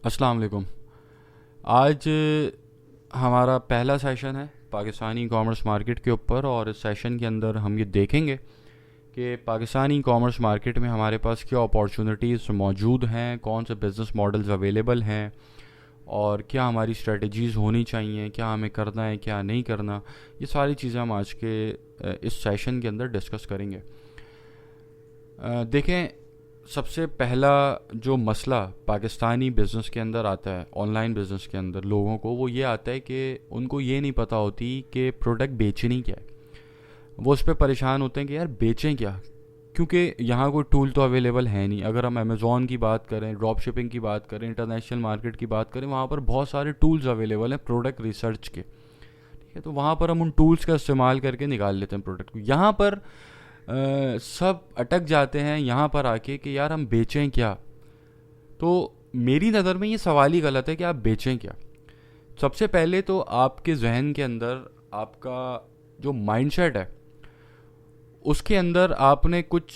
अस्सलाम वालेकुम। आज हमारा पहला सेशन है पाकिस्तानी कॉमर्स मार्केट के ऊपर, और इस सेशन के अंदर हम ये देखेंगे कि पाकिस्तानी कॉमर्स मार्केट में हमारे पास क्या अपॉर्चुनिटीज़ मौजूद हैं, कौन से बिज़नेस मॉडल्स अवेलेबल हैं, और क्या हमारी स्ट्रेटजीज़ होनी चाहिए, क्या हमें करना है क्या नहीं करना। ये सारी चीज़ें हम आज के इस सेशन के अंदर डिस्कस करेंगे। देखें, सबसे पहला जो मसला पाकिस्तानी बिज़नेस के अंदर आता है, ऑनलाइन बिज़नेस के अंदर लोगों को, वो ये आता है कि उनको ये नहीं पता होती कि प्रोडक्ट बेचनी क्या है। वो उस पर परेशान होते हैं कि यार बेचें क्या, क्योंकि यहाँ कोई टूल तो अवेलेबल है नहीं। अगर हम अमेज़ॉन की बात करें, ड्रॉप शिपिंग की बात करें, इंटरनेशनल मार्केट की बात करें, वहाँ पर बहुत सारे टूल्स अवेलेबल हैं प्रोडक्ट रिसर्च के। ठीक है, तो वहाँ पर हम उन टूल्स का इस्तेमाल करके निकाल लेते हैं प्रोडक्ट को। यहाँ पर सब अटक जाते हैं यहाँ पर आके कि यार हम बेचें क्या। तो मेरी नज़र में ये सवाल ही गलत है कि आप बेचें क्या। सबसे पहले तो आपके जहन के अंदर आपका जो माइंडसेट है, उसके अंदर आपने कुछ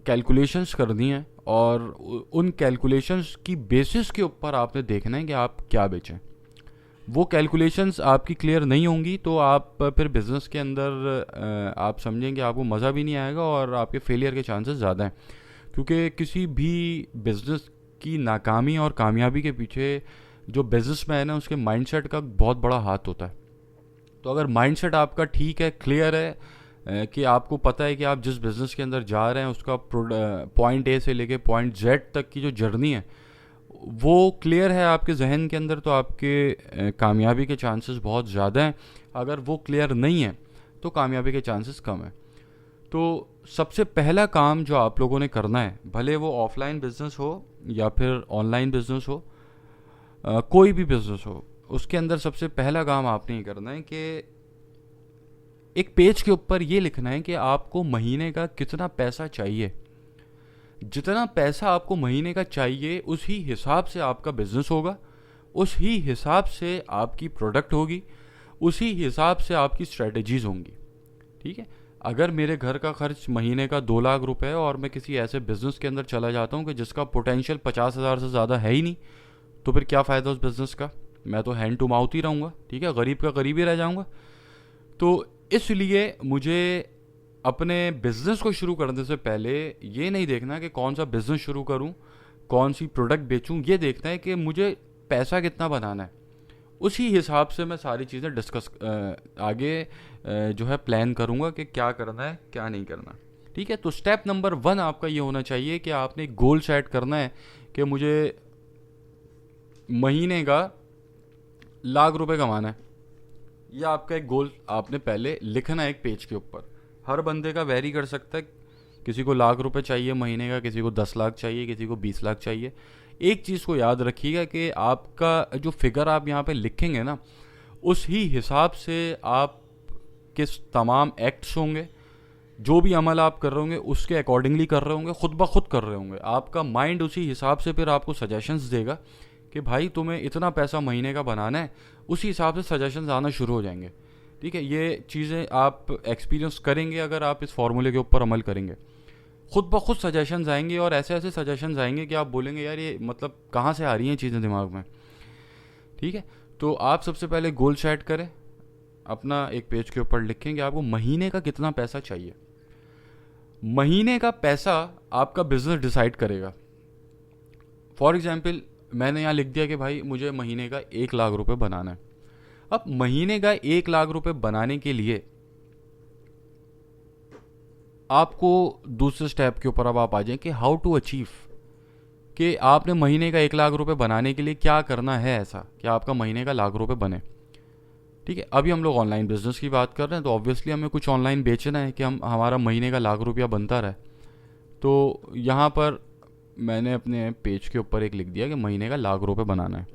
कैलकुलेशंस करनी है, और उन कैलकुलेशंस की बेसिस के ऊपर आपने देखना है कि आप क्या बेचें। वो कैलकुलेशंस आपकी क्लियर नहीं होंगी तो आप फिर बिज़नेस के अंदर आप समझेंगे आपको मज़ा भी नहीं आएगा, और आपके फेलियर के चांसेस ज़्यादा हैं। क्योंकि किसी भी बिज़नेस की नाकामी और कामयाबी के पीछे जो बिज़नेसमैन है उसके माइंडसेट का बहुत बड़ा हाथ होता है। तो अगर माइंडसेट आपका ठीक है, क्लियर है, कि आपको पता है कि आप जिस बिज़नेस के अंदर जा रहे हैं उसका पॉइंट ए से लेके पॉइंट जेड तक की जो जर्नी है वो क्लियर है आपके जहन के अंदर, तो आपके कामयाबी के चांसेस बहुत ज़्यादा हैं। अगर वो क्लियर नहीं है तो कामयाबी के चांसेस कम है। तो सबसे पहला काम जो आप लोगों ने करना है, भले वो ऑफलाइन बिजनेस हो या फिर ऑनलाइन बिजनेस हो, कोई भी बिजनेस हो, उसके अंदर सबसे पहला काम आपने ये करना है कि एक पेज के ऊपर ये लिखना है कि आपको महीने का कितना पैसा चाहिए। जितना पैसा आपको महीने का चाहिए उसी हिसाब से आपका बिजनेस होगा, उसी हिसाब से आपकी प्रोडक्ट होगी, उसी हिसाब से आपकी स्ट्रेटजीज होंगी। ठीक है, अगर मेरे घर का खर्च महीने का 2 लाख रुपए है और मैं किसी ऐसे बिजनेस के अंदर चला जाता हूँ कि जिसका पोटेंशियल 50,000 से ज़्यादा है ही नहीं, तो फिर क्या फ़ायदा उस बिज़नेस का। मैं तो हैंड टू माउथ ही रहूँगा। ठीक है, गरीब का गरीब ही रह जाऊँगा। तो इसलिए मुझे अपने बिजनेस को शुरू करने से पहले ये नहीं देखना कि कौन सा बिजनेस शुरू करूं, कौन सी प्रोडक्ट बेचूं। ये देखना है कि मुझे पैसा कितना बनाना है। उसी हिसाब से मैं सारी चीज़ें डिस्कस आगे जो है प्लान करूंगा कि क्या करना है क्या नहीं करना। ठीक है, तो स्टेप नंबर 1 आपका ये होना चाहिए कि आपने एक गोल सेट करना है कि मुझे महीने का लाख रुपए कमाना है। यह आपका एक गोल आपने पहले लिखना है एक पेज के ऊपर। हर बंदे का वेरी कर सकता है, किसी को लाख रुपए चाहिए महीने का, किसी को 10 लाख चाहिए, किसी को 20 लाख चाहिए। एक चीज़ को याद रखिएगा कि आपका जो फिगर आप यहाँ पे लिखेंगे ना, उस ही हिसाब से आप किस तमाम एक्ट्स होंगे, जो भी अमल आप कर रहे होंगे उसके अकॉर्डिंगली कर रहे होंगे, खुद ब खुद कर रहे होंगे। आपका माइंड उसी हिसाब से फिर आपको सजेशंस देगा कि भाई तुम्हें इतना पैसा महीने का बनाना है। उसी हिसाब से सजेशंस आना शुरू हो जाएंगे। ठीक है, ये चीज़ें आप एक्सपीरियंस करेंगे अगर आप इस फार्मूले के ऊपर अमल करेंगे। खुद ब खुद सजेशंस आएंगे, और ऐसे ऐसे सजेशंस आएंगे कि आप बोलेंगे यार ये मतलब कहाँ से आ रही हैं चीज़ें दिमाग में। ठीक है, तो आप सबसे पहले गोल सेट करें, अपना एक पेज के ऊपर लिखेंगे आपको महीने का कितना पैसा चाहिए। महीने का पैसा आपका बिजनेस डिसाइड करेगा। फॉर एग्जाम्पल मैंने यहाँ लिख दिया कि भाई मुझे महीने का 1 लाख रुपए बनाना है। अब महीने का 1 लाख रुपए बनाने के लिए आपको दूसरे स्टेप के ऊपर अब आप आ जाएं कि हाउ टू अचीव, कि आपने महीने का 1 लाख रुपए बनाने के लिए क्या करना है ऐसा कि आपका महीने का लाख रुपए बने। ठीक है, अभी हम लोग ऑनलाइन बिजनेस की बात कर रहे हैं, तो ऑब्वियसली हमें कुछ ऑनलाइन बेचना है कि हम हमारा महीने का लाख रुपया बनता रहे। तो यहाँ पर मैंने अपने पेज के ऊपर एक लिख दिया कि महीने का लाख रुपए बनाना है।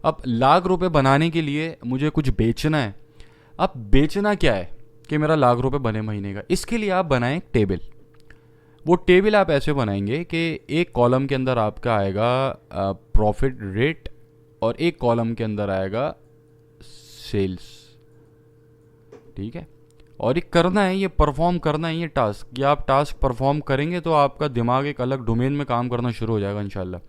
अब लाख रुपए बनाने के लिए मुझे कुछ बेचना है। अब बेचना क्या है कि मेरा लाख रुपए बने महीने का, इसके लिए आप बनाएं एक टेबल। वो टेबल आप ऐसे बनाएंगे कि एक कॉलम के अंदर आपका आएगा प्रॉफिट रेट, और एक कॉलम के अंदर आएगा सेल्स। ठीक है, और ये करना है, ये परफॉर्म करना है, ये टास्क, ये आप टास्क परफॉर्म करेंगे तो आपका दिमाग एक अलग डोमेन में काम करना शुरू हो जाएगा इंशाल्लाह।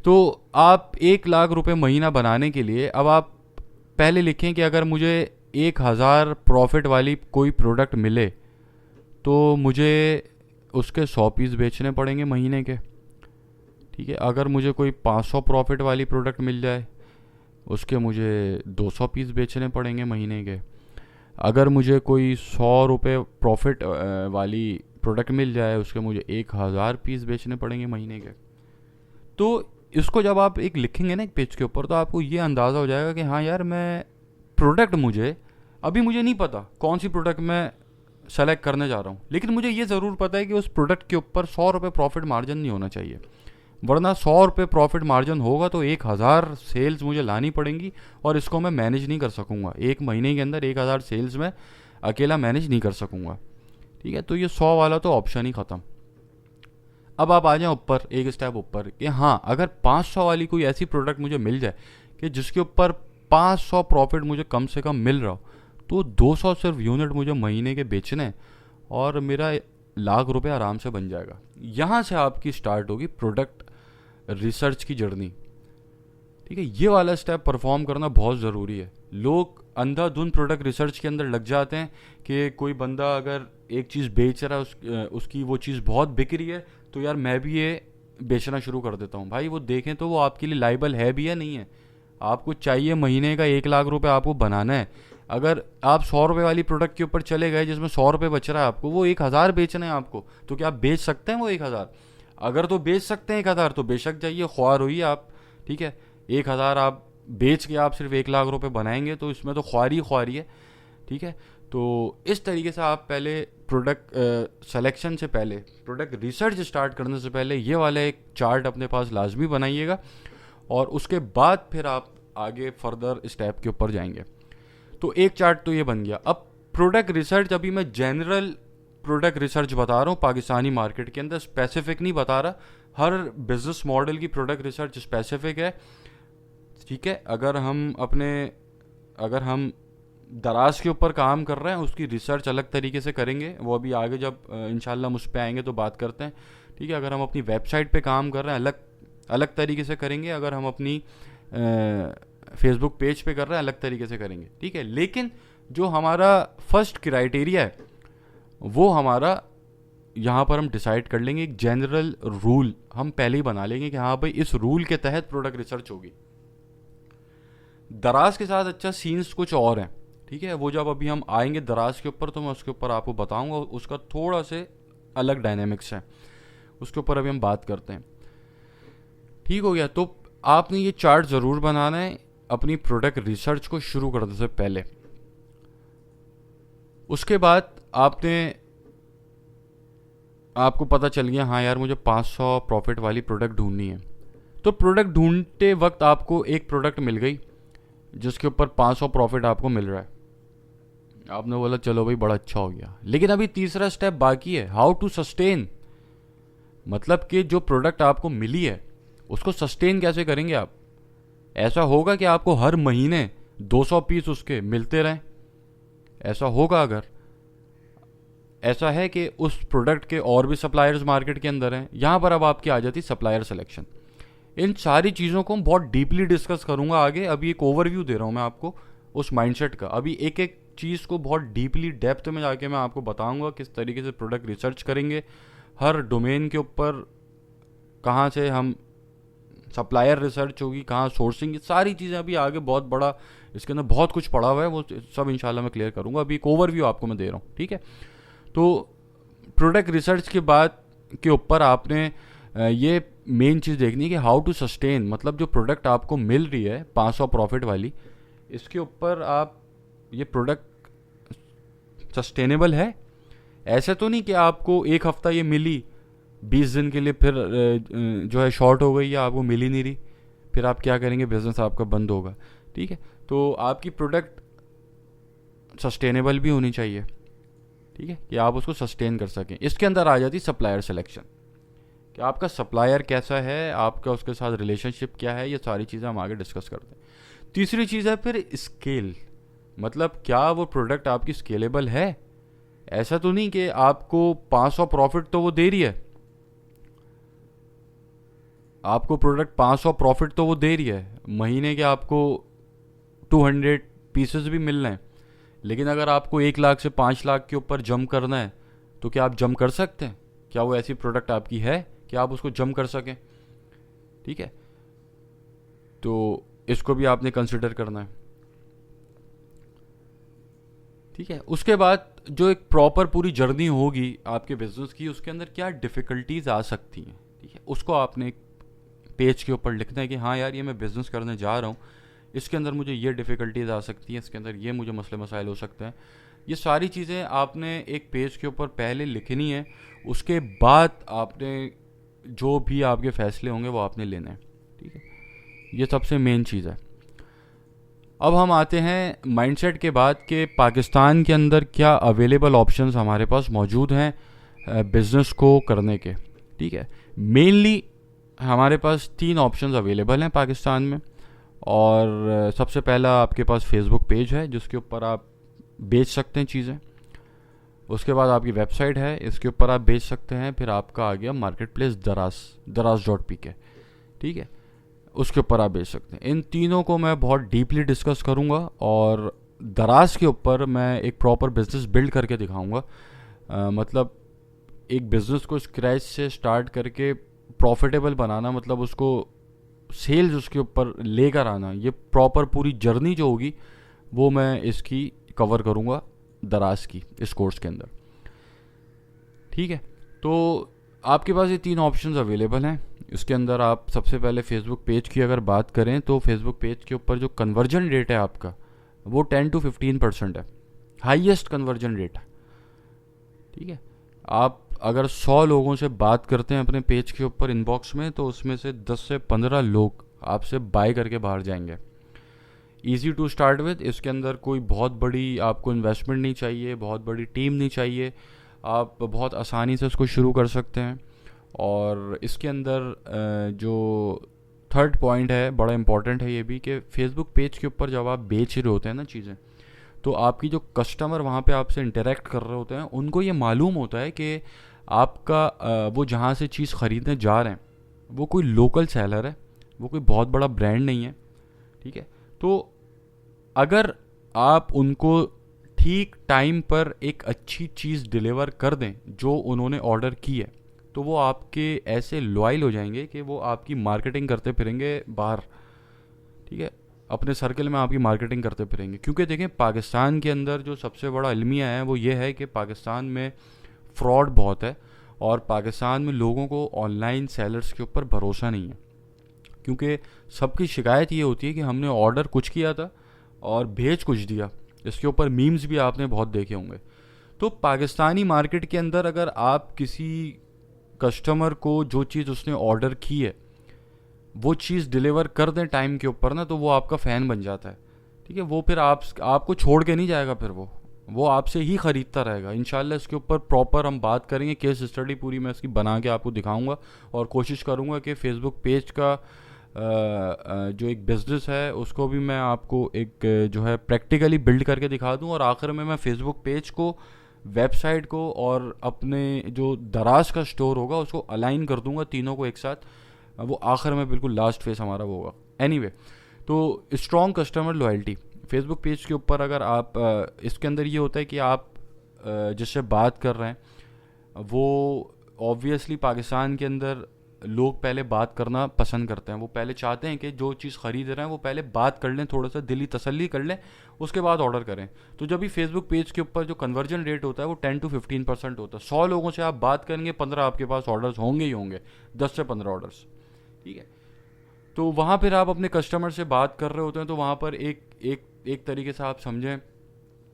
तो आप 1 लाख रुपए महीना बनाने के लिए अब आप पहले लिखें कि अगर मुझे 1,000 प्रॉफिट वाली कोई प्रोडक्ट मिले तो मुझे उसके 100 पीस बेचने पड़ेंगे महीने के। ठीक है, अगर मुझे कोई 500 प्रॉफिट वाली प्रोडक्ट मिल जाए उसके मुझे 200 पीस बेचने पड़ेंगे महीने के। अगर मुझे कोई 100 रुपये प्रॉफिट वाली प्रोडक्ट मिल जाए उसके मुझे 1,000 पीस बेचने पड़ेंगे महीने के। तो इसको जब आप एक लिखेंगे ना एक पेज के ऊपर तो आपको ये अंदाज़ा हो जाएगा कि हाँ यार, मैं प्रोडक्ट मुझे नहीं पता कौन सी प्रोडक्ट मैं सेलेक्ट करने जा रहा हूँ, लेकिन मुझे ये ज़रूर पता है कि उस प्रोडक्ट के ऊपर 100 रुपये प्रॉफिट मार्जिन नहीं होना चाहिए, वरना 100 रुपये प्रॉफिट मार्जिन होगा तो 1,000 सेल्स मुझे लानी पड़ेंगी और इसको मैं मैनेज नहीं कर सकूँगा। एक महीने के अंदर 1,000 सेल्स में अकेला मैनेज नहीं कर सकूँगा। ठीक है, तो ये 100 वाला तो ऑप्शन ही ख़त्म। अब आप आ जाएं ऊपर, एक स्टेप ऊपर, कि हाँ अगर 500 वाली कोई ऐसी प्रोडक्ट मुझे मिल जाए कि जिसके ऊपर 500 प्रॉफिट मुझे कम से कम मिल रहा हो, तो 200 सिर्फ यूनिट मुझे महीने के बेचने और मेरा 1,00,000 रुपये आराम से बन जाएगा। यहाँ से आपकी स्टार्ट होगी प्रोडक्ट रिसर्च की जर्नी। ठीक है, ये वाला स्टेप परफॉर्म करना बहुत ज़रूरी है। लोग अंधाधुंध प्रोडक्ट रिसर्च के अंदर लग जाते हैं कि कोई बंदा अगर एक चीज़ बेच रहा है उसकी वो चीज़ बहुत बिक रही है तो यार मैं भी ये बेचना शुरू कर देता हूँ। भाई वो देखें तो वो आपके लिए लाइबल है भी या नहीं है। आपको चाहिए महीने का 1,00,000 रुपये आपको बनाना है। अगर आप 100 रुपये वाली प्रोडक्ट के ऊपर चले गए जिसमें 100 रुपये बच रहा है आपको, वो 1,000 बेचना है आपको, तो क्या आप बेच सकते हैं वो 1,000? अगर तो बेच सकते हैं 1,000 तो बेशक जाइए, ख्वार होइए आप। ठीक है, 1,000 आप बेच के आप सिर्फ 1,00,000 रुपये बनाएंगे तो इसमें तो ख्वारी है। ठीक है, तो इस तरीके से आप पहले प्रोडक्ट सिलेक्शन से पहले, प्रोडक्ट रिसर्च स्टार्ट करने से पहले ये वाला एक चार्ट अपने पास लाजमी बनाइएगा और उसके बाद फिर आप आगे फर्दर स्टेप के ऊपर जाएंगे। तो एक चार्ट तो ये बन गया। अब प्रोडक्ट रिसर्च, अभी मैं जनरल प्रोडक्ट रिसर्च बता रहा हूँ पाकिस्तानी मार्केट के अंदर, स्पेसिफिक नहीं बता रहा। हर बिजनेस मॉडल की प्रोडक्ट रिसर्च स्पेसिफिक है। ठीक है, अगर हम दराज के ऊपर काम कर रहे हैं उसकी रिसर्च अलग तरीके से करेंगे, वो अभी आगे जब इंशाल्लाह मुझ पे आएंगे तो बात करते हैं। ठीक है, अगर हम अपनी वेबसाइट पे काम कर रहे हैं अलग तरीके से करेंगे, अगर हम अपनी फेसबुक पेज पे कर रहे हैं अलग तरीके से करेंगे। ठीक है, लेकिन जो हमारा फर्स्ट क्राइटेरिया है वो हमारा यहाँ पर हम डिसाइड कर लेंगे, एक जनरल रूल हम पहले ही बना लेंगे कि हाँ भाई इस रूल के तहत प्रोडक्ट रिसर्च होगी। दराज के साथ अच्छा सीन्स कुछ और हैं। ठीक है, वो जब अभी हम आएंगे दराज के ऊपर तो मैं उसके ऊपर आपको बताऊंगा, उसका थोड़ा से अलग डायनेमिक्स है, उसके ऊपर अभी हम बात करते हैं। ठीक हो गया, तो आपने ये चार्ट ज़रूर बनाना है अपनी प्रोडक्ट रिसर्च को शुरू करने से पहले। उसके बाद आपको पता चल गया हाँ यार मुझे 500 प्रॉफिट वाली प्रोडक्ट ढूंढनी है। तो प्रोडक्ट ढूंढते वक्त आपको एक प्रोडक्ट मिल गई जिसके ऊपर 500 प्रॉफिट आपको मिल रहा है। आपने बोला चलो भाई बड़ा अच्छा हो गया, लेकिन अभी तीसरा स्टेप बाकी है, हाउ टू सस्टेन। मतलब कि जो प्रोडक्ट आपको मिली है उसको सस्टेन कैसे करेंगे आप। ऐसा होगा कि आपको हर महीने 200 पीस उसके मिलते रहें? ऐसा होगा? अगर ऐसा है कि उस प्रोडक्ट के और भी सप्लायर्स मार्केट के अंदर हैं, यहाँ पर अब आपकी आ जाती सप्लायर सिलेक्शन। इन सारी चीज़ों को बहुत डीपली डिस्कस करूँगा आगे। अभी एक ओवरव्यू दे रहा हूँ मैं आपको उस माइंडसेट का। अभी एक एक चीज़ को बहुत डीपली डेप्थ में जाके मैं आपको बताऊँगा किस तरीके से प्रोडक्ट रिसर्च करेंगे, हर डोमेन के ऊपर कहाँ से हम सप्लायर रिसर्च होगी, कहाँ सोर्सिंग, सारी चीज़ें अभी आगे बहुत बड़ा इसके अंदर बहुत कुछ पड़ा हुआ है, वो सब इंशाल्लाह मैं क्लियर करूँगा। अभी एक ओवरव्यू आपको मैं दे रहा हूँ। ठीक है, तो प्रोडक्ट रिसर्च के बाद के ऊपर आपने ये मेन चीज़ देखनी है कि हाउ टू सस्टेन, मतलब जो प्रोडक्ट आपको मिल रही है 500 प्रॉफिट वाली, इसके ऊपर आप ये प्रोडक्ट सस्टेनेबल है। ऐसे तो नहीं कि आपको एक हफ़्ता ये मिली, 20 दिन के लिए फिर जो है शॉर्ट हो गई या आपको मिल ही नहीं रही, फिर आप क्या करेंगे, बिजनेस आपका बंद होगा। ठीक है, तो आपकी प्रोडक्ट सस्टेनेबल भी होनी चाहिए। ठीक है, कि आप उसको सस्टेन कर सकें। इसके अंदर आ जाती सप्लायर सिलेक्शन कि आपका सप्लायर कैसा है, आपका उसके साथ रिलेशनशिप क्या है, ये सारी चीज़ें हम आगे डिस्कस करते हैं। तीसरी चीज़ है फिर स्केल, मतलब क्या वो प्रोडक्ट आपकी स्केलेबल है। ऐसा तो नहीं कि आपको 500 प्रॉफिट तो वो दे रही है, आपको प्रोडक्ट 500 प्रॉफिट तो वो दे रही है, महीने के आपको 200 पीसेस भी मिल रहे हैं, लेकिन अगर आपको 1 लाख से 5 लाख के ऊपर जंप करना है तो क्या आप जंप कर सकते हैं? क्या वो ऐसी प्रोडक्ट आपकी है कि आप उसको जंप कर सकें? ठीक है, तो इसको भी आपने कंसिडर करना है। ठीक है, उसके बाद जो एक प्रॉपर पूरी जर्नी होगी आपके बिजनेस की, उसके अंदर क्या डिफ़िकल्टीज आ सकती हैं, ठीक है, उसको आपने एक पेज के ऊपर लिखना है कि हाँ यार, ये मैं बिज़नेस करने जा रहा हूँ, इसके अंदर मुझे ये डिफ़िकल्टीज आ सकती हैं, इसके अंदर ये मुझे मसले मसाइल हो सकते हैं। ये सारी चीज़ें आपने एक पेज के ऊपर पहले लिखनी है, उसके बाद आपने जो भी आपके फैसले होंगे वो आपने लेने हैं। ठीक है, ये सबसे मेन चीज़ है। अब हम आते हैं माइंडसेट के बाद कि पाकिस्तान के अंदर क्या अवेलेबल ऑप्शंस हमारे पास मौजूद हैं बिज़नेस को करने के। ठीक है, मेनली हमारे पास 3 ऑप्शंस अवेलेबल हैं पाकिस्तान में। और सबसे पहला आपके पास फेसबुक पेज है जिसके ऊपर आप बेच सकते हैं चीज़ें। उसके बाद आपकी वेबसाइट है, इसके ऊपर आप बेच सकते हैं। फिर आपका आ गया मार्केट प्लेस दराज.pk। ठीक है, उसके ऊपर आप बेच सकते हैं। इन तीनों को मैं बहुत डीपली डिस्कस करूंगा और दराज के ऊपर मैं एक प्रॉपर बिजनेस बिल्ड करके दिखाऊंगा। मतलब एक बिज़नेस को स्क्रैच से स्टार्ट करके प्रॉफिटेबल बनाना, मतलब उसको सेल्स उसके ऊपर लेकर आना, ये प्रॉपर पूरी जर्नी जो होगी वो मैं इसकी कवर करूंगा दराज की इस कोर्स के अंदर। ठीक है, तो आपके पास ये 3 ऑप्शंस अवेलेबल हैं। इसके अंदर आप सबसे पहले फेसबुक पेज की अगर बात करें तो फेसबुक पेज के ऊपर जो कन्वर्जन रेट है आपका वो 10 to 15% है, हाईएस्ट कन्वर्जन रेट है। ठीक है, आप अगर 100 लोगों से बात करते हैं अपने पेज के ऊपर इनबॉक्स में, तो उसमें से 10 से 15 लोग आपसे बाय करके बाहर जाएंगे। ईजी टू स्टार्ट विद, इसके अंदर कोई बहुत बड़ी आपको इन्वेस्टमेंट नहीं चाहिए, बहुत बड़ी टीम नहीं चाहिए, आप बहुत आसानी से इसको शुरू कर सकते हैं। और इसके अंदर जो थर्ड पॉइंट है, बड़ा इंपॉर्टेंट है ये भी, कि फेसबुक पेज के ऊपर जब आप बेच रहे होते हैं ना चीज़ें, तो आपकी जो कस्टमर वहाँ पे आपसे इंटरेक्ट कर रहे होते हैं, उनको ये मालूम होता है कि आपका वो जहाँ से चीज़ ख़रीदने जा रहे हैं वो कोई लोकल सेलर है, वो कोई बहुत बड़ा ब्रांड नहीं है। ठीक है, तो अगर आप उनको ठीक टाइम पर एक अच्छी चीज़ डिलीवर कर दें जो उन्होंने ऑर्डर की है, तो वो आपके ऐसे लॉयल हो जाएंगे कि वो आपकी मार्केटिंग करते फिरेंगे बाहर। ठीक है, अपने सर्कल में आपकी मार्केटिंग करते फिरेंगे। क्योंकि देखें, पाकिस्तान के अंदर जो सबसे बड़ा अलमिया है वो ये है कि पाकिस्तान में फ्रॉड बहुत है और पाकिस्तान में लोगों को ऑनलाइन सेलर्स के ऊपर भरोसा नहीं है। क्योंकि सबकी शिकायत ये होती है कि हमने ऑर्डर कुछ किया था और भेज कुछ दिया। इसके ऊपर मीम्स भी आपने बहुत देखे होंगे। तो पाकिस्तानी मार्केट के अंदर अगर आप किसी कस्टमर को जो चीज़ उसने ऑर्डर की है वो चीज़ डिलीवर कर दें टाइम के ऊपर ना, तो वो आपका फ़ैन बन जाता है। ठीक है, वो फिर आपको छोड़ के नहीं जाएगा, फिर वो आपसे ही ख़रीदता रहेगा। इंशाल्लाह इसके ऊपर प्रॉपर हम बात करेंगे, केस स्टडी पूरी मैं इसकी बना के आपको दिखाऊंगा और कोशिश करूंगा कि फेसबुक पेज का जो एक बिज़नेस है उसको भी मैं आपको एक जो है प्रैक्टिकली बिल्ड करके दिखा दूं। और आखिर में मैं फेसबुक पेज को, वेबसाइट को और अपने जो दराज का स्टोर होगा उसको अलाइन कर दूंगा, तीनों को एक साथ। वो आखिर में बिल्कुल लास्ट फेस हमारा वो होगा। एनीवे, तो strong customer loyalty Facebook page के ऊपर अगर आप इसके अंदर ये होता है कि आप जिससे बात कर रहे हैं वो ऑब्वियसली पाकिस्तान के अंदर लोग पहले बात करना पसंद करते हैं। वो पहले चाहते हैं कि जो चीज़ ख़रीद रहे हैं वो पहले बात कर लें, थोड़ा सा दिली तसल्ली कर लें, उसके बाद ऑर्डर करें। तो जब भी फेसबुक पेज के ऊपर जो कन्वर्जन रेट होता है वो 10 to 15% होता है। 100 लोगों से आप बात करेंगे, 15 आपके पास ऑर्डर्स होंगे ही होंगे, 10 से 15 ऑर्डर्स। ठीक है, तो वहाँ पर आप अपने कस्टमर से बात कर रहे होते हैं, तो वहाँ पर एक तरीके से आप समझें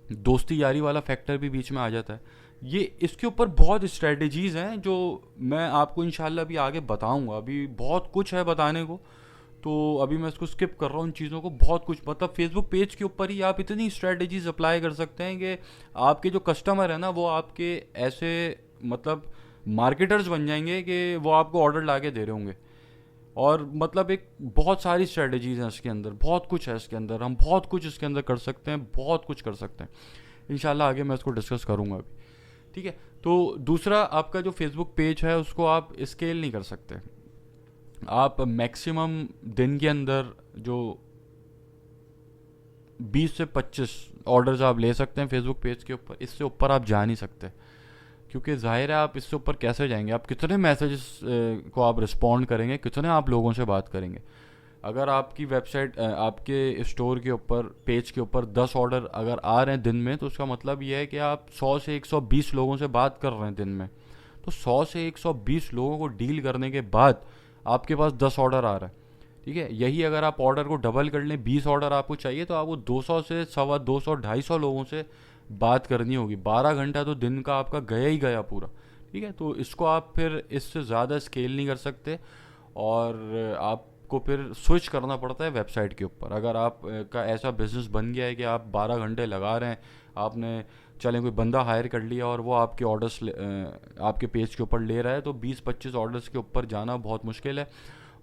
दोस्ती यारी वाला फैक्टर भी बीच में आ जाता है। ये इसके ऊपर बहुत स्ट्रेटजीज़ हैं जो मैं आपको इंशाल्लाह अभी आगे बताऊंगा। अभी बहुत कुछ है बताने को, तो अभी मैं इसको स्किप कर रहा हूँ इन चीज़ों को। बहुत कुछ, मतलब फेसबुक पेज के ऊपर ही आप इतनी स्ट्रेटजीज अप्लाई कर सकते हैं कि आपके जो कस्टमर है ना वो आपके ऐसे मतलब मार्केटर्स बन जाएंगे कि वो आपको ऑर्डर ला के दे रहे होंगे। और मतलब एक बहुत सारी स्ट्रेटजीज़ हैं इसके अंदर, बहुत कुछ है इसके अंदर, हम बहुत कुछ इसके अंदर कर सकते हैं, बहुत कुछ कर सकते हैं। इंशाल्लाह आगे मैं इसको डिस्कस करूँगा अभी। ठीक है, तो दूसरा आपका जो फेसबुक पेज है उसको आप स्केल नहीं कर सकते। आप मैक्सिमम दिन के अंदर जो 20 से 25 ऑर्डर्स आप ले सकते हैं फेसबुक पेज के ऊपर, इससे ऊपर आप जा नहीं सकते। क्योंकि जाहिर है आप इससे ऊपर कैसे जाएंगे, आप कितने मैसेजेस को आप रिस्पॉन्ड करेंगे, कितने आप लोगों से बात करेंगे। अगर आपकी वेबसाइट आपके स्टोर के ऊपर, पेज के ऊपर 10 ऑर्डर अगर आ रहे हैं दिन में, तो उसका मतलब ये है कि आप 100 से 120 लोगों से बात कर रहे हैं दिन में। तो 100 से 120 लोगों को डील करने के बाद आपके पास 10 ऑर्डर आ रहा है, ठीक है। यही अगर आप ऑर्डर को डबल कर लें, 20 ऑर्डर आपको चाहिए, तो आपको 200 से 250 250 लोगों से बात करनी होगी। 12 घंटा तो दिन का आपका गया ही गया पूरा, ठीक है। तो इसको आप फिर इससे ज़्यादा स्केल नहीं कर सकते, और आपको फिर स्विच करना पड़ता है वेबसाइट के ऊपर। अगर आप का ऐसा बिजनेस बन गया है कि आप 12 घंटे लगा रहे हैं, आपने चलें कोई बंदा हायर कर लिया और वो आपके ऑर्डर्स आपके पेज के ऊपर ले रहा है, तो 20-25 ऑर्डर्स के ऊपर जाना बहुत मुश्किल है,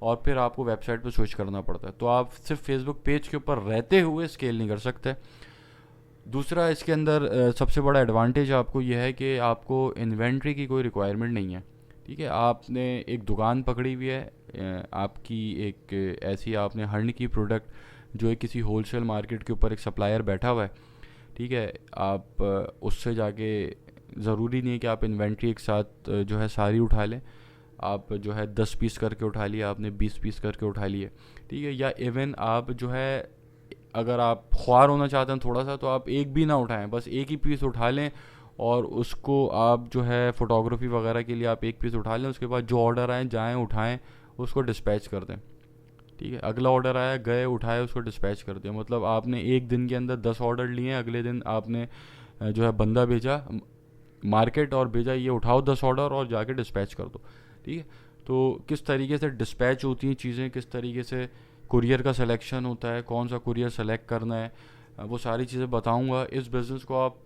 और फिर आपको वेबसाइट पे स्विच करना पड़ता है। तो आप सिर्फ फेसबुक पेज के ऊपर रहते हुए स्केल नहीं कर सकते। दूसरा इसके अंदर सबसे बड़ा एडवांटेज आपको यह है कि आपको इन्वेंट्री की कोई रिक्वायरमेंट नहीं है, ठीक है। आपने एक दुकान पकड़ी हुई है, आपकी एक ऐसी आपने हंड की प्रोडक्ट जो है किसी होलसेल मार्केट के ऊपर एक सप्लायर बैठा हुआ है, ठीक है। आप उससे जाके ज़रूरी नहीं है कि आप इन्वेंट्री एक साथ जो है सारी उठा लें। आप जो है 10 पीस करके उठा लिए, आपने 20 पीस करके उठा लिए, ठीक है। या इवन आप जो है अगर आप ख्वार होना चाहते हैं थोड़ा सा, तो आप एक भी ना उठाएं, बस एक ही पीस उठा लें, और उसको आप जो है फ़ोटोग्राफी वगैरह के लिए आप एक पीस उठा लें। उसके बाद जो ऑर्डर आए जाएं उठाएं, उसको डिस्पैच कर दें, ठीक है। अगला ऑर्डर आया, गए उठाए, उसको डिस्पैच कर दिया। मतलब आपने एक दिन के अंदर 10 ऑर्डर लिए, अगले दिन आपने जो है बंदा भेजा मार्केट और भेजा ये उठाओ 10 ऑर्डर और जाके डिस्पैच कर दो, ठीक है। तो किस तरीके से डिस्पैच होती हैं चीज़ें, किस तरीके से कुरियर का सिलेक्शन होता है, कौन सा कुरियर सेलेक्ट करना है, वो सारी चीज़ें बताऊंगा। इस बिज़नेस को आप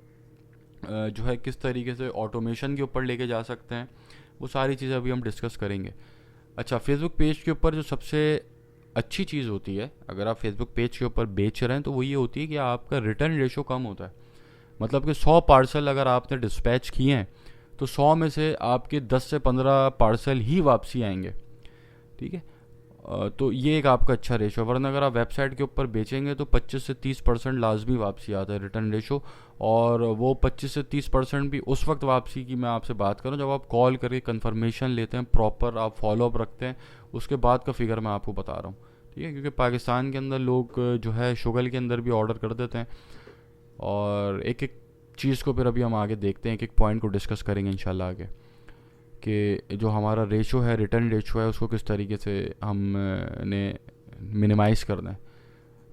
जो है किस तरीके से ऑटोमेशन के ऊपर लेके जा सकते हैं, वो सारी चीज़ें अभी हम डिस्कस करेंगे। अच्छा, फेसबुक पेज के ऊपर जो सबसे अच्छी चीज़ होती है अगर आप फेसबुक पेज के ऊपर बेच रहे हैं, तो वो ये होती है कि आपका रिटर्न रेशो कम होता है। मतलब कि 100 पार्सल अगर आपने डिस्पैच किए हैं, तो 100 में से आपके 10 से 15 पार्सल ही वापसी आएंगे, ठीक है। तो ये एक आपका अच्छा रेशो। वरना अगर आप वेबसाइट के ऊपर बेचेंगे तो 25 से 30% लाजमी वापसी आता है रिटर्न रेशो, और वो 25 से 30% भी उस वक्त वापसी की मैं आपसे बात करूं जब आप कॉल करके कंफर्मेशन लेते हैं, प्रॉपर आप फॉलोअप रखते हैं, उसके बाद का फिगर मैं आपको बता रहा हूँ, ठीक है। क्योंकि पाकिस्तान के अंदर लोग जो है शुगल के अंदर भी ऑर्डर कर देते हैं, और एक एक चीज़ को फिर अभी हम आगे देखते हैं, एक एक पॉइंट को डिस्कस करेंगे इंशाल्लाह आगे, कि जो हमारा रेशो है, रिटर्न रेशो है, उसको किस तरीके से हमने मिनिमाइज़ करना है।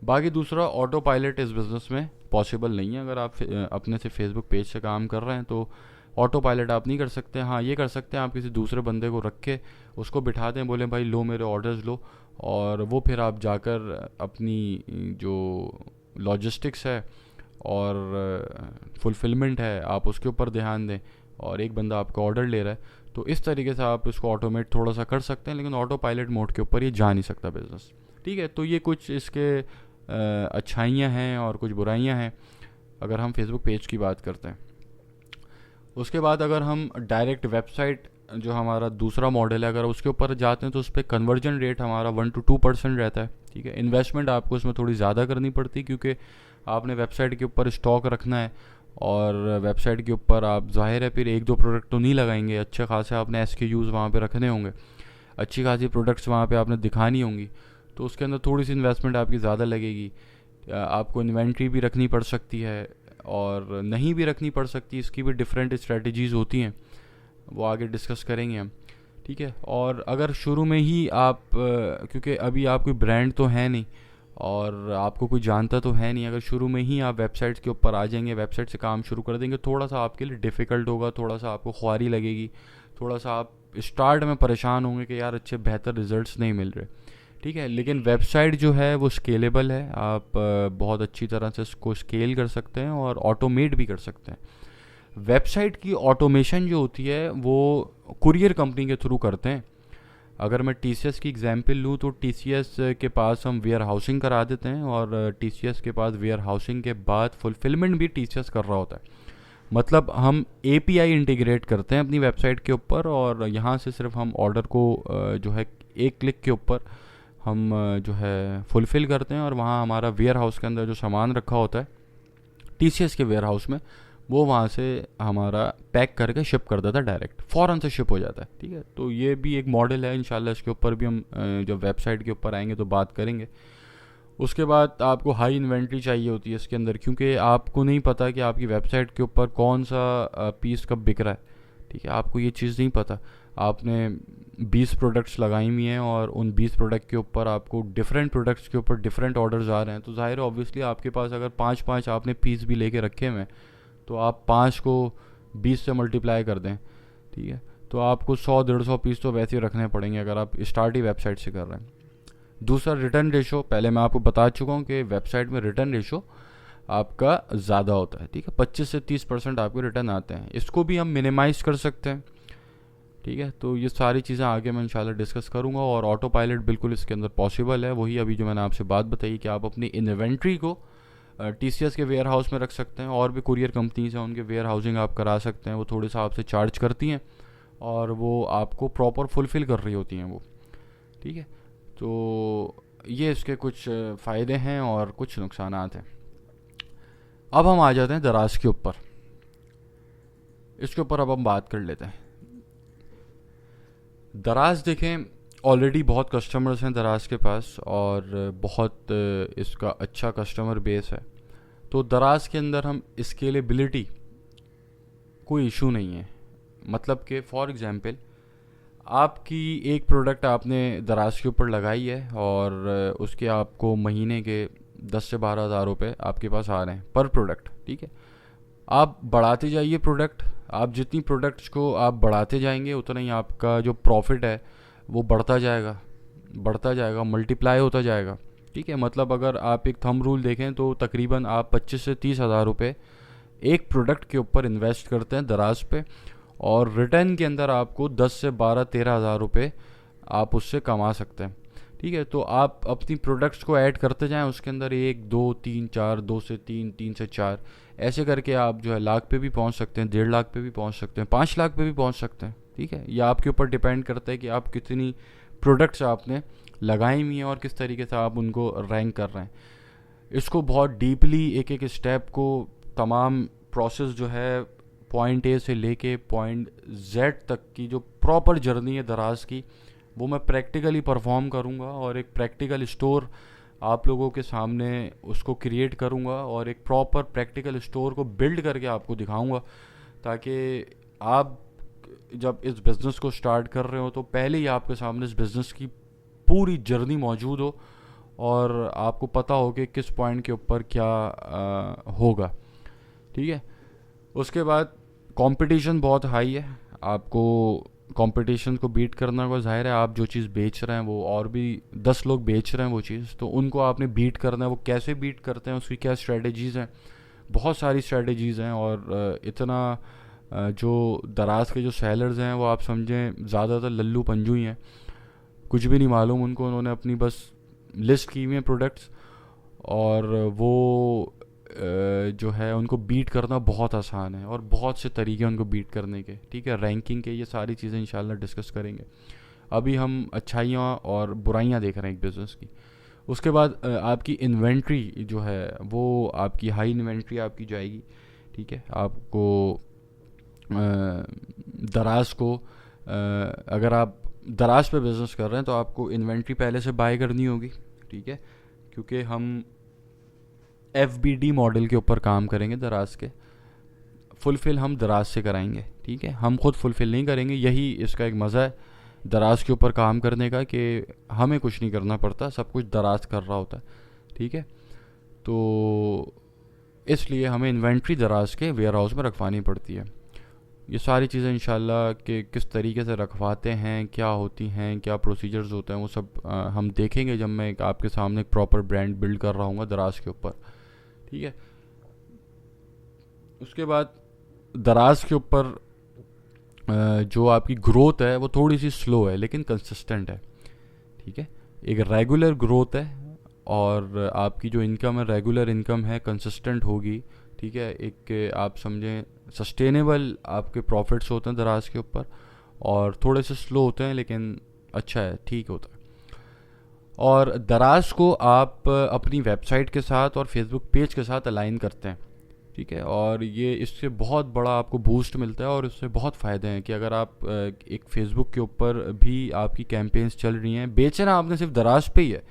बाकी दूसरा, ऑटो पायलट इस बिज़नेस में पॉसिबल नहीं है। अगर आप अपने से फेसबुक पेज से काम कर रहे हैं तो ऑटो पायलट आप नहीं कर सकते। हाँ, ये कर सकते हैं, आप किसी दूसरे बंदे को रख के उसको बिठा दें, बोलें भाई लो मेरे ऑर्डर्स लो, और वो फिर आप जाकर अपनी जो लॉजिस्टिक्स है और फुलफिलमेंट है आप उसके ऊपर ध्यान दें, और एक बंदा आपका ऑर्डर ले रहा है। तो इस तरीके से आप इसको ऑटोमेट थोड़ा सा कर सकते हैं, लेकिन ऑटो पायलट मोड के ऊपर ये जा नहीं सकता बिज़नेस, ठीक है। तो ये कुछ इसके अच्छाइयाँ हैं और कुछ बुराइयाँ हैं अगर हम फेसबुक पेज की बात करते हैं। उसके बाद अगर हम डायरेक्ट वेबसाइट जो हमारा दूसरा मॉडल है, अगर उसके ऊपर जाते हैं, तो उस पर कन्वर्जन रेट हमारा 1 to 2% रहता है, ठीक है। इन्वेस्टमेंट आपको इसमें थोड़ी ज़्यादा करनी पड़ती है, क्योंकि आपने वेबसाइट के ऊपर स्टॉक रखना है, और वेबसाइट के ऊपर आप ज़ाहिर है फिर 1-2 प्रोडक्ट तो नहीं लगाएंगे, अच्छे खासे आपने SKUs वहाँ पे रखने होंगे, अच्छी खासी प्रोडक्ट्स वहाँ पे आपने दिखानी होंगी, तो उसके अंदर थोड़ी सी इन्वेस्टमेंट आपकी ज़्यादा लगेगी। आपको इन्वेंट्री भी रखनी पड़ सकती है और नहीं भी रखनी पड़ सकती, इसकी भी डिफरेंट स्ट्रेटजीज़ होती हैं, वो आगे डिस्कस करेंगे हम, ठीक है। और अगर शुरू में ही आप क्योंकि अभी आप कोई ब्रांड तो है नहीं और आपको कोई जानता तो है नहीं, अगर शुरू में ही आप वेबसाइट्स के ऊपर आ जाएंगे, वेबसाइट से काम शुरू कर देंगे, थोड़ा सा आपके लिए डिफ़िकल्ट होगा, थोड़ा सा आपको ख्वारी लगेगी, थोड़ा सा आप स्टार्ट में परेशान होंगे कि यार अच्छे बेहतर रिजल्ट्स नहीं मिल रहे, ठीक है। लेकिन वेबसाइट जो है वो स्केलेबल है, आप बहुत अच्छी तरह से इसको स्केल कर सकते हैं और ऑटोमेट भी कर सकते हैं। वेबसाइट की ऑटोमेशन जो होती है वो कुरियर कंपनी के थ्रू करते हैं। अगर मैं TCS की एग्जांपल लूँ तो TCS के पास हम वेयर हाउसिंग करा देते हैं, और TCS के पास वेयर हाउसिंग के बाद फुलफिलमेंट भी TCS कर रहा होता है। मतलब हम API इंटीग्रेट करते हैं अपनी वेबसाइट के ऊपर, और यहाँ से सिर्फ हम ऑर्डर को जो है एक क्लिक के ऊपर हम जो है फुलफ़िल करते हैं और वहाँ हमारा वेयर हाउस के अंदर जो सामान रखा होता है TCS के वेयर हाउस में, वो वहाँ से हमारा पैक करके शिप कर देता है, डायरेक्ट फ़ौरन से शिप हो जाता है। ठीक है, तो ये भी एक मॉडल है। इंशाल्लाह इसके ऊपर भी हम जब वेबसाइट के ऊपर आएंगे तो बात करेंगे। उसके बाद आपको हाई इन्वेंट्री चाहिए होती है इसके अंदर, क्योंकि आपको नहीं पता कि आपकी वेबसाइट के ऊपर कौन सा पीस कब बिक रहा है। ठीक है, आपको ये चीज़ नहीं पता। आपने 20 प्रोडक्ट्स लगाई हुई हैं और उन 20 प्रोडक्ट के ऊपर आपको डिफरेंट प्रोडक्ट्स के ऊपर डिफरेंट ऑर्डर्स आ रहे हैं, तो ज़ाहिर है ऑब्वियसली आपके पास अगर 5-5 आपने पीस भी लेके रखे हुए हैं, तो आप 5 को 20 से मल्टीप्लाई कर दें। ठीक है, तो आपको 100-150 पीस तो वैसे ही रखने पड़ेंगे अगर आप स्टार्ट ही वेबसाइट से कर रहे हैं। दूसरा रिटर्न रेशो, पहले मैं आपको बता चुका हूँ कि वेबसाइट में रिटर्न रेशो आपका ज़्यादा होता है। ठीक है, 25 से 30% आपके रिटर्न आते हैं। इसको भी हम मिनिमाइज़ कर सकते हैं। ठीक है, तो ये सारी चीज़ें आगे मैं इंशाल्लाह डिस्कस करूँगा। और ऑटो पायलट बिल्कुल इसके अंदर पॉसिबल है, वही अभी जो मैंने आपसे बात बताई कि आप अपनी इन्वेंट्री को TCS के वेयर हाउस में रख सकते हैं। और भी कुरियर कंपनीज हैं, उनके वेयर हाउसिंग आप करा सकते हैं, वो थोड़े सा आपसे चार्ज करती हैं और वो आपको प्रॉपर फुलफ़िल कर रही होती हैं वो। ठीक है, तो ये इसके कुछ फ़ायदे हैं और कुछ नुकसानात हैं। अब हम आ जाते हैं दराज के ऊपर। इसके ऊपर अब हम बात कर लेते हैं। दराज देखें, ऑलरेडी बहुत कस्टमर्स हैं दराज के पास और बहुत इसका अच्छा कस्टमर बेस है। तो दराज के अंदर हम स्केलेबिलिटी कोई इशू नहीं है। मतलब कि फॉर एग्ज़ाम्पल आपकी एक प्रोडक्ट आपने दराज के ऊपर लगाई है और उसके आपको महीने के 10 से 12 हज़ार रुपये आपके पास आ रहे हैं पर प्रोडक्ट। ठीक है, आप बढ़ाते जाइए प्रोडक्ट, आप जितनी प्रोडक्ट्स को आप बढ़ाते जाएंगे उतना ही आपका जो प्रॉफिट है वो बढ़ता जाएगा, मल्टीप्लाई होता जाएगा। ठीक है, मतलब अगर आप एक थंब रूल देखें तो तकरीबन आप 25 से 30 हज़ार रुपये एक प्रोडक्ट के ऊपर इन्वेस्ट करते हैं दराज पे, और रिटर्न के अंदर आपको 10 से 12-13 हज़ार रुपये आप उससे कमा सकते हैं। ठीक है, तो आप अपनी प्रोडक्ट्स को ऐड करते जाएं उसके अंदर, 1 2 3 4, 2 से 3, 3 से 4, ऐसे करके आप जो है लाख पे भी पहुंच सकते हैं, 1.5 लाख पे भी पहुंच सकते हैं, 5 लाख पे भी पहुंच सकते हैं। ठीक है, यह आपके ऊपर डिपेंड करता है कि आप कितनी प्रोडक्ट्स आपने लगाई हुई हैं और किस तरीके से आप उनको रैंक कर रहे हैं। इसको बहुत डीपली एक एक स्टेप को, तमाम प्रोसेस जो है पॉइंट A से लेके पॉइंट Z तक की जो प्रॉपर जर्नी है दराज की, वो मैं प्रैक्टिकली परफॉर्म करूँगा और एक प्रैक्टिकल स्टोर आप लोगों के सामने उसको क्रिएट करूँगा और एक प्रॉपर प्रैक्टिकल स्टोर को बिल्ड करके आपको दिखाऊँगा, ताकि आप जब इस बिज़नेस को स्टार्ट कर रहे हो तो पहले ही आपके सामने इस बिज़नेस की पूरी जर्नी मौजूद हो और आपको पता हो कि किस पॉइंट के ऊपर क्या होगा। ठीक है, उसके बाद कंपटीशन बहुत हाई है, आपको कंपटीशन को बीट करना होगा। ज़ाहिर है आप जो चीज़ बेच रहे हैं वो और भी 10 लोग बेच रहे हैं वो चीज़, तो उनको आपने बीट करना है। वो कैसे बीट करते हैं, उसकी क्या स्ट्रेटजीज़ हैं, बहुत सारी स्ट्रेटजीज़ हैं। और इतना जो दराज के जो सेलर्स हैं वो आप समझें ज़्यादातर लल्लू पंजू ही हैं, कुछ भी नहीं मालूम उनको। उन्होंने अपनी बस लिस्ट की हुई है प्रोडक्ट्स और वो जो है उनको बीट करना बहुत आसान है और बहुत से तरीके हैं उनको बीट करने के। ठीक है, रैंकिंग के, ये सारी चीज़ें इंशाल्लाह डिस्कस करेंगे। अभी हम अच्छाइयाँ और बुराइयाँ देख रहे हैं एक बिज़नेस की। उसके बाद आपकी इन्वेंट्री जो है वो आपकी हाई इन्वेंट्री आपकी जाएगी। ठीक है, आपको दराज को अगर आप दराज पे बिज़नेस कर रहे हैं तो आपको इन्वेंट्री पहले से बाय करनी होगी। ठीक है, क्योंकि हम FBD मॉडल के ऊपर काम करेंगे दराज के, फुलफ़िल हम दराज से कराएंगे। ठीक है, हम खुद फुलफ़िल नहीं करेंगे, यही इसका एक मज़ा है दराज के ऊपर काम करने का कि हमें कुछ नहीं करना पड़ता, सब कुछ दराज कर रहा होता है। ठीक है, तो इसलिए हमें इन्वेंट्री दराज के वेयर हाउस में रखवानी पड़ती है। ये सारी चीज़ें इंशाल्लाह कि किस तरीके से रखवाते हैं, क्या होती हैं, क्या प्रोसीजर्स होते हैं, वो सब हम देखेंगे जब मैं आपके सामने एक प्रॉपर ब्रांड बिल्ड कर रहा हूँ दराज के ऊपर। ठीक है, उसके बाद दराज के ऊपर जो आपकी ग्रोथ है वो थोड़ी सी स्लो है लेकिन कंसिस्टेंट है। ठीक है, एक रेगुलर ग्रोथ है और आपकी जो इनकम है रेगुलर इनकम है, कंसिस्टेंट होगी। ठीक है, एक आप समझें सस्टेनेबल आपके प्रॉफिट्स होते हैं दराज के ऊपर और थोड़े से स्लो होते हैं लेकिन अच्छा है, ठीक होता है। और दराज को आप अपनी वेबसाइट के साथ और फेसबुक पेज के साथ अलाइन करते हैं, ठीक है। और ये इससे बहुत बड़ा आपको बूस्ट मिलता है और इससे बहुत फ़ायदे हैं कि अगर आप एक फेसबुक के ऊपर भी आपकी कैंपेन्स चल रही हैं, बेचना आपने सिर्फ दराज पे ही है,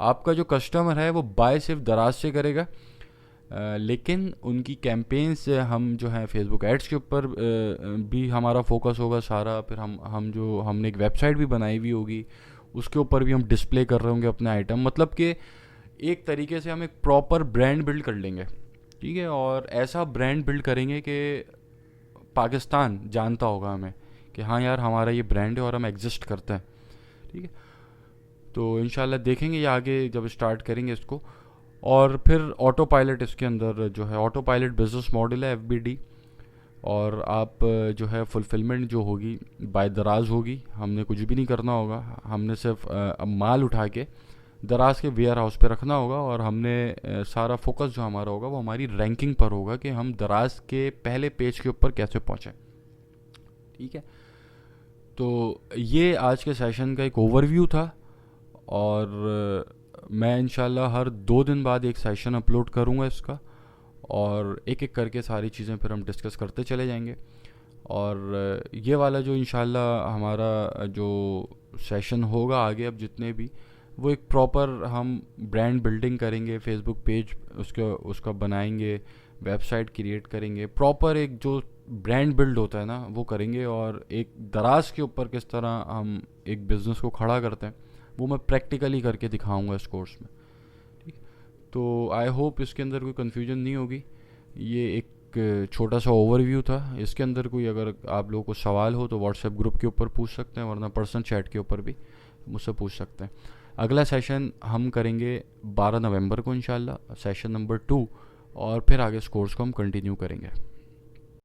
आपका जो कस्टमर है वो बाय सिर्फ दराज से करेगा, लेकिन उनकी कैंपेन्स हम जो है फेसबुक एड्स के ऊपर भी हमारा फोकस होगा सारा। फिर हमने एक वेबसाइट भी बनाई हुई होगी, उसके ऊपर भी हम डिस्प्ले कर रहे होंगे अपने आइटम। मतलब कि एक तरीके से हम एक प्रॉपर ब्रांड बिल्ड कर लेंगे, ठीक है। और ऐसा ब्रांड बिल्ड करेंगे कि पाकिस्तान जानता होगा हमें कि हाँ यार हमारा ये ब्रांड है और हम एग्जिस्ट करते हैं, ठीक है। तो इंशाल्लाह देखेंगे ये आगे जब स्टार्ट करेंगे इसको। और फिर ऑटो पायलट, इसके अंदर जो है ऑटो पायलट बिजनेस मॉडल है FBD। और आप जो है फुलफिलमेंट जो होगी बाय दराज होगी, हमने कुछ भी नहीं करना होगा, हमने सिर्फ माल उठा के दराज के वेयर हाउस पे रखना होगा और हमने सारा फोकस जो हमारा होगा वो हमारी रैंकिंग पर होगा कि हम दराज के पहले पेज के ऊपर कैसे पहुँचें, ठीक है। तो ये आज के सेशन का एक ओवरव्यू था और मैं इंशाल्लाह हर 2 दिन बाद एक सेशन अपलोड करूँगा इसका, और एक एक करके सारी चीज़ें फिर हम डिस्कस करते चले जाएंगे। और ये वाला जो इंशाल्लाह हमारा जो सेशन होगा आगे, अब जितने भी, वो एक प्रॉपर हम ब्रांड बिल्डिंग करेंगे, फेसबुक पेज उसका बनाएंगे, वेबसाइट क्रिएट करेंगे, प्रॉपर एक जो ब्रांड बिल्ड होता है ना वो करेंगे। और एक दराज के ऊपर किस तरह हम एक बिज़नेस को खड़ा करते हैं वो मैं प्रैक्टिकली करके दिखाऊंगा इस कोर्स में, ठीक। तो आई होप इसके अंदर कोई कन्फ्यूजन नहीं होगी। ये एक छोटा सा ओवरव्यू था, इसके अंदर कोई अगर आप लोगों को सवाल हो तो व्हाट्सएप ग्रुप के ऊपर पूछ सकते हैं, वरना पर्सनल चैट के ऊपर भी मुझसे पूछ सकते हैं। अगला सेशन हम करेंगे 12 नवंबर को इंशाल्लाह, सेशन नंबर 2, और फिर आगे इस कोर्स को हम कंटिन्यू करेंगे।